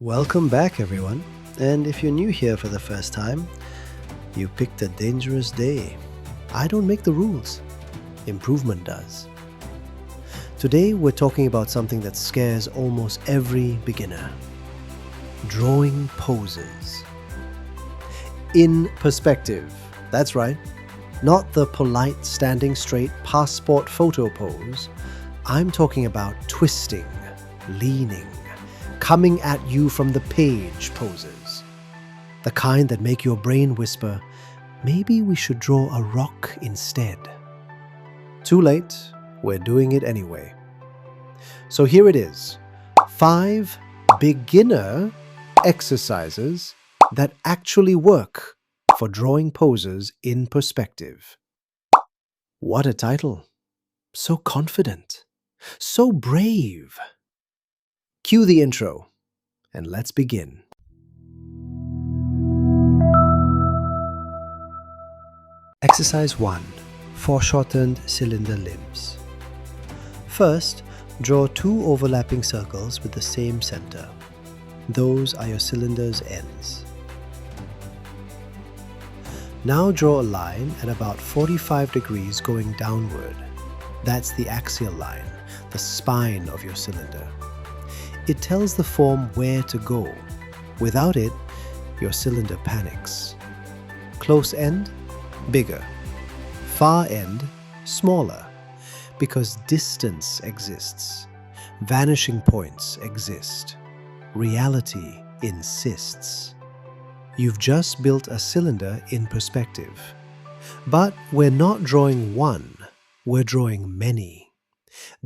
Welcome back, everyone. And if you're new here for the first time, you picked a dangerous day. I don't make the rules, improvement does. Today, we're talking about something that scares almost every beginner: drawing poses. In perspective. That's right. Not the polite standing straight passport photo pose. I'm talking about twisting, leaning, coming at you from the page poses. The kind that make your brain whisper, maybe we should draw a rock instead. Too late, we're doing it anyway. So here it is, 5 beginner exercises that actually work for drawing poses in perspective. What a title! So confident, so brave. Cue the intro, and let's begin. Exercise 1. Foreshortened cylinder limbs. First, draw 2 overlapping circles with the same center. Those are your cylinder's ends. Now draw a line at about 45 degrees going downward. That's the axial line, the spine of your cylinder. It tells the form where to go. Without it, your cylinder panics. Close end, bigger. Far end, smaller. Because distance exists. Vanishing points exist. Reality insists. You've just built a cylinder in perspective. But we're not drawing one, we're drawing many.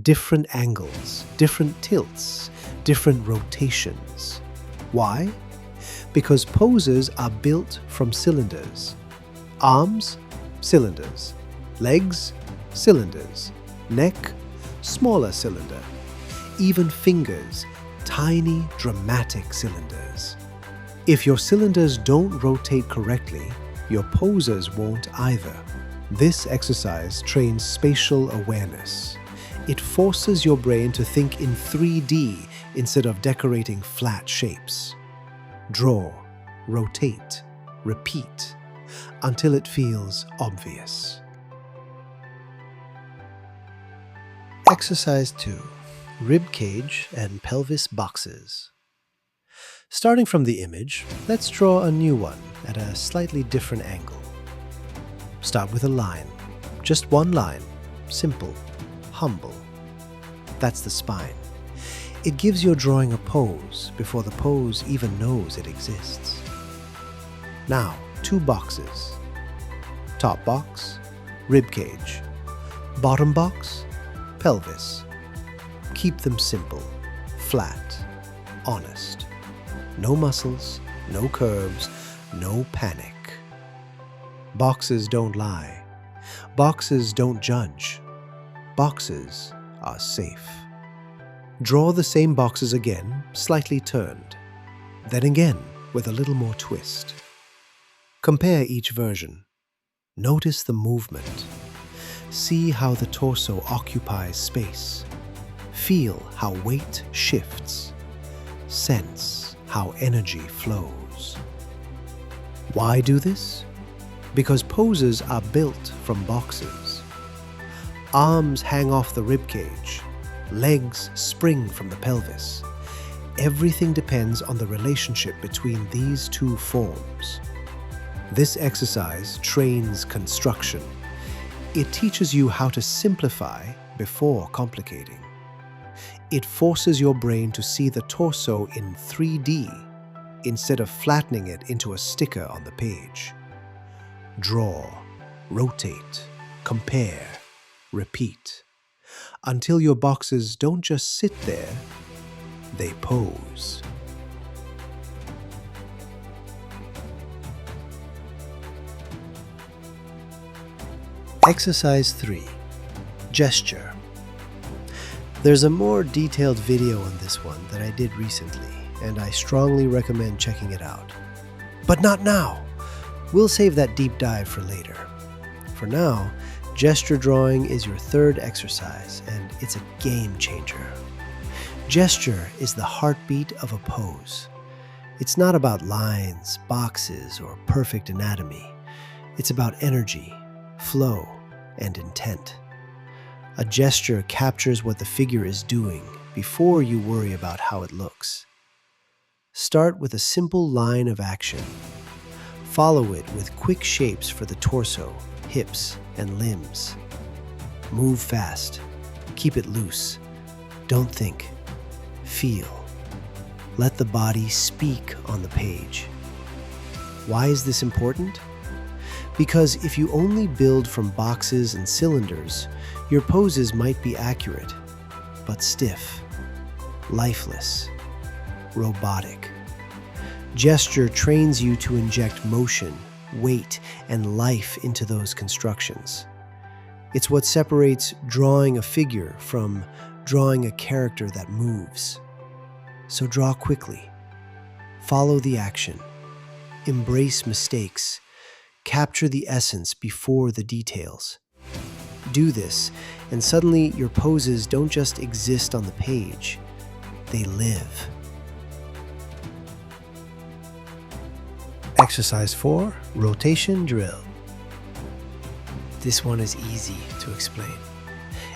Different angles, different tilts, different rotations. Why? Because poses are built from cylinders. Arms, cylinders. Legs, cylinders. Neck, smaller cylinder. Even fingers, tiny, dramatic cylinders. If your cylinders don't rotate correctly, your poses won't either. This exercise trains spatial awareness. It forces your brain to think in 3D instead of decorating flat shapes. Draw, rotate, repeat, until it feels obvious. Exercise 2. Ribcage and pelvis boxes. Starting from the image, let's draw a new one at a slightly different angle. Start with a line. Just one line. Simple. Humble. That's the spine. It gives your drawing a pose before the pose even knows it exists. Now, 2 boxes. Top box, ribcage. Bottom box, pelvis. Keep them simple, flat, honest. No muscles, no curves, no panic. Boxes don't lie. Boxes don't judge. Boxes are safe. Draw the same boxes again, slightly turned. Then again, with a little more twist. Compare each version. Notice the movement. See how the torso occupies space. Feel how weight shifts. Sense how energy flows. Why do this? Because poses are built from boxes. Arms hang off the ribcage. Legs spring from the pelvis. Everything depends on the relationship between these 2 forms. This exercise trains construction. It teaches you how to simplify before complicating. It forces your brain to see the torso in 3D instead of flattening it into a sticker on the page. Draw, rotate, compare, repeat, until your boxes don't just sit there, they pose. Exercise 3. Gesture. There's a more detailed video on this one that I did recently, and I strongly recommend checking it out. But not now! We'll save that deep dive for later. For now, gesture drawing is your 3rd exercise, and it's a game changer. Gesture is the heartbeat of a pose. It's not about lines, boxes, or perfect anatomy. It's about energy, flow, and intent. A gesture captures what the figure is doing before you worry about how it looks. Start with a simple line of action. Follow it with quick shapes for the torso, hips, and limbs. Move fast. Keep it loose. Don't think. Feel. Let the body speak on the page. Why is this important? Because if you only build from boxes and cylinders, your poses might be accurate, but stiff, lifeless, robotic. Gesture trains you to inject motion, weight, and life into those constructions. It's what separates drawing a figure from drawing a character that moves. So draw quickly. Follow the action. Embrace mistakes. Capture the essence before the details. Do this, and suddenly your poses don't just exist on the page, they live. Exercise 4, rotation drill. This one is easy to explain.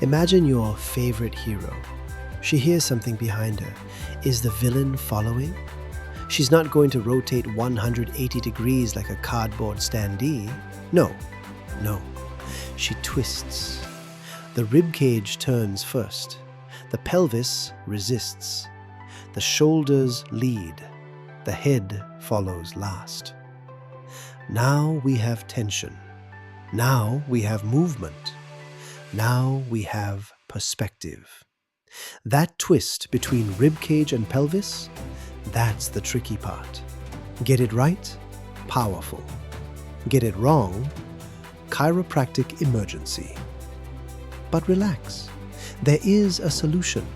Imagine your favorite hero. She hears something behind her. Is the villain following? She's not going to rotate 180 degrees like a cardboard standee. No. She twists. The ribcage turns first. The pelvis resists. The shoulders lead. The head follows last. Now we have tension. Now we have movement. Now we have perspective. That twist between ribcage and pelvis, that's the tricky part. Get it right? Powerful. Get it wrong? Chiropractic emergency. But relax. There is a solution.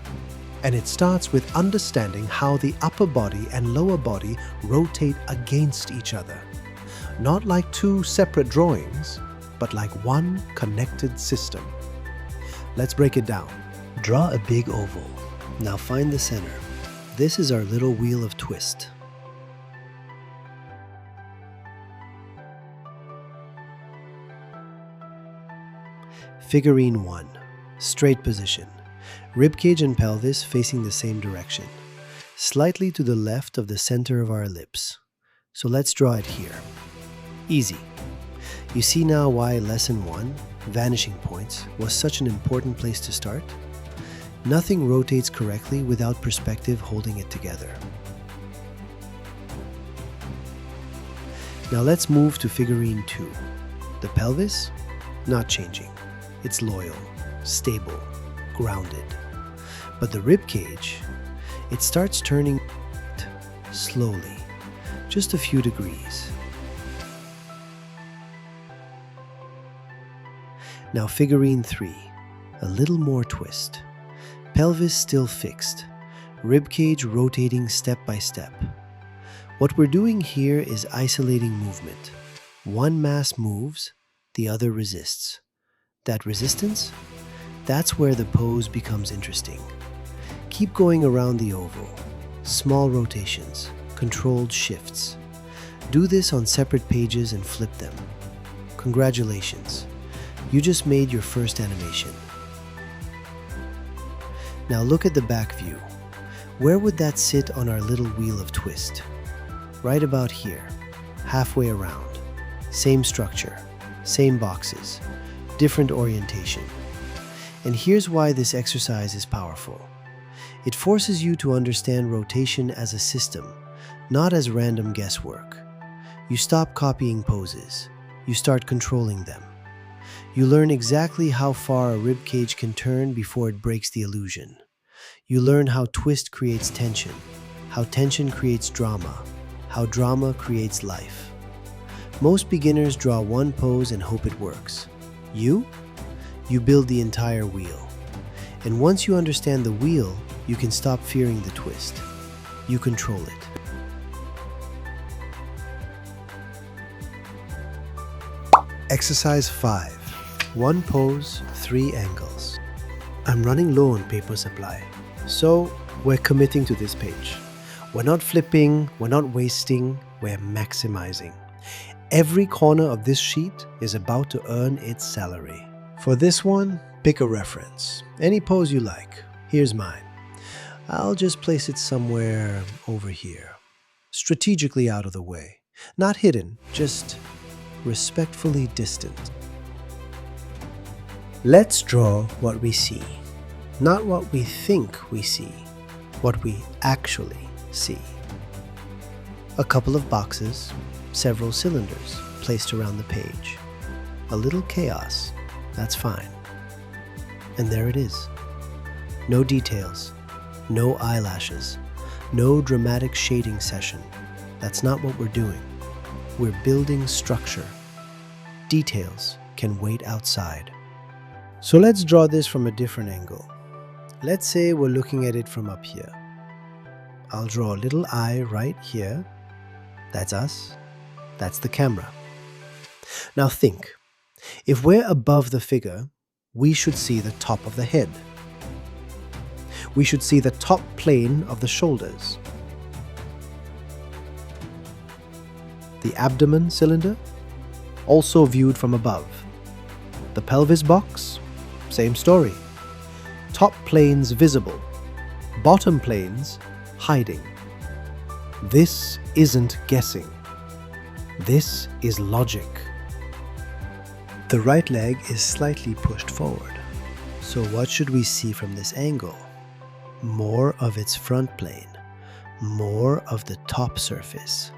And it starts with understanding how the upper body and lower body rotate against each other. Not like two separate drawings, but like one connected system. Let's break it down. Draw a big oval. Now find the center. This is our little wheel of twist. Figurine 1. Straight position. Ribcage and pelvis facing the same direction. Slightly to the left of the center of our ellipse. So let's draw it here. Easy. You see now why Lesson 1, Vanishing Points, was such an important place to start? Nothing rotates correctly without perspective holding it together. Now let's move to figurine 2. The pelvis? Not changing. It's loyal, stable, grounded. But the ribcage, it starts turning slowly, just a few degrees. Now figurine 3, a little more twist. Pelvis still fixed, ribcage rotating step by step. What we're doing here is isolating movement. One mass moves, the other resists. That resistance? That's where the pose becomes interesting. Keep going around the oval. Small rotations, controlled shifts. Do this on separate pages and flip them. Congratulations. You just made your first animation. Now look at the back view. Where would that sit on our little wheel of twist? Right about here, halfway around. Same structure, same boxes, different orientation. And here's why this exercise is powerful. It forces you to understand rotation as a system, not as random guesswork. You stop copying poses. You start controlling them. You learn exactly how far a ribcage can turn before it breaks the illusion. You learn how twist creates tension, how tension creates drama, how drama creates life. Most beginners draw one pose and hope it works. You build the entire wheel. And once you understand the wheel, you can stop fearing the twist. You control it. Exercise 5. One pose, 3 angles. I'm running low on paper supply, so we're committing to this page. We're not flipping, we're not wasting, we're maximizing. Every corner of this sheet is about to earn its salary. For this one, pick a reference. Any pose you like. Here's mine. I'll just place it somewhere over here. Strategically out of the way. Not hidden, just respectfully distant. Let's draw what we see. Not what we think we see. What we actually see. A couple of boxes, several cylinders placed around the page. A little chaos, that's fine. And there it is. No details, no eyelashes, no dramatic shading session. That's not what we're doing. We're building structure. Details can wait outside. So let's draw this from a different angle. Let's say we're looking at it from up here. I'll draw a little eye right here. That's us. That's the camera. Now think, if we're above the figure, we should see the top of the head. We should see the top plane of the shoulders. The abdomen cylinder, also viewed from above. The pelvis box, same story. Top planes visible, bottom planes hiding. This isn't guessing. This is logic. The right leg is slightly pushed forward. So what should we see from this angle? More of its front plane, more of the top surface.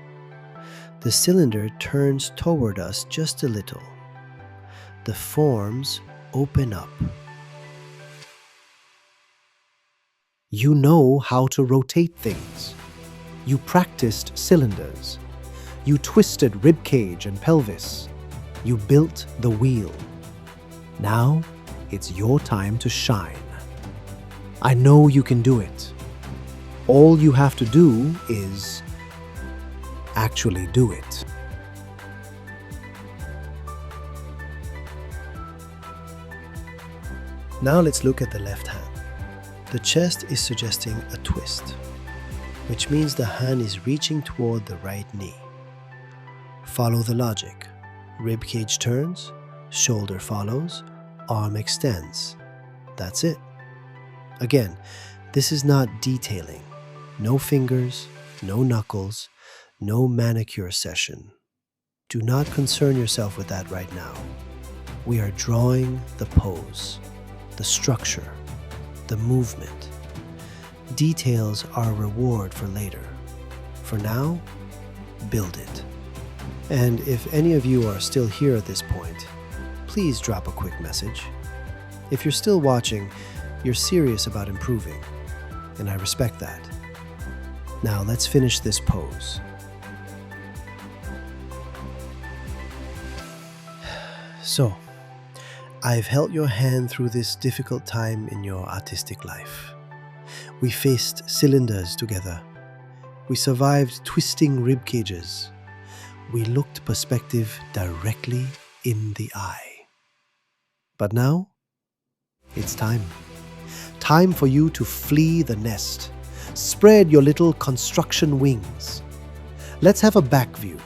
The cylinder turns toward us just a little. The forms open up. You know how to rotate things. You practiced cylinders. You twisted ribcage and pelvis. You built the wheel. Now it's your time to shine. I know you can do it. All you have to do is actually do it. Now let's look at the left hand. The chest is suggesting a twist, which means the hand is reaching toward the right knee. Follow the logic. Rib cage turns, shoulder follows, arm extends. That's it. Again, this is not detailing. No fingers, no knuckles, no manicure session. Do not concern yourself with that right now. We are drawing the pose, the structure, the movement. Details are a reward for later. For now, build it. And if any of you are still here at this point, please drop a quick message. If you're still watching, you're serious about improving, and I respect that. Now let's finish this pose. So, I've held your hand through this difficult time in your artistic life. We faced cylinders together. We survived twisting rib cages. We looked perspective directly in the eye. But now, it's time. Time for you to flee the nest. Spread your little construction wings. Let's have a back view.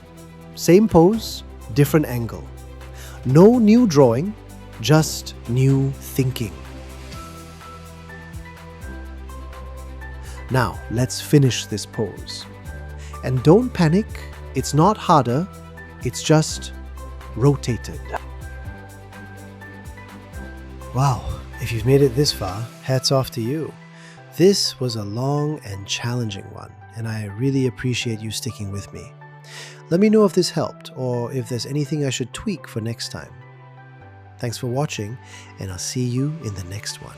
Same pose, different angle. No new drawing, just new thinking. Now, let's finish this pose. And don't panic, it's not harder, it's just rotated. Wow, if you've made it this far, hats off to you. This was a long and challenging one, and I really appreciate you sticking with me. Let me know if this helped, or if there's anything I should tweak for next time. Thanks for watching, and I'll see you in the next one.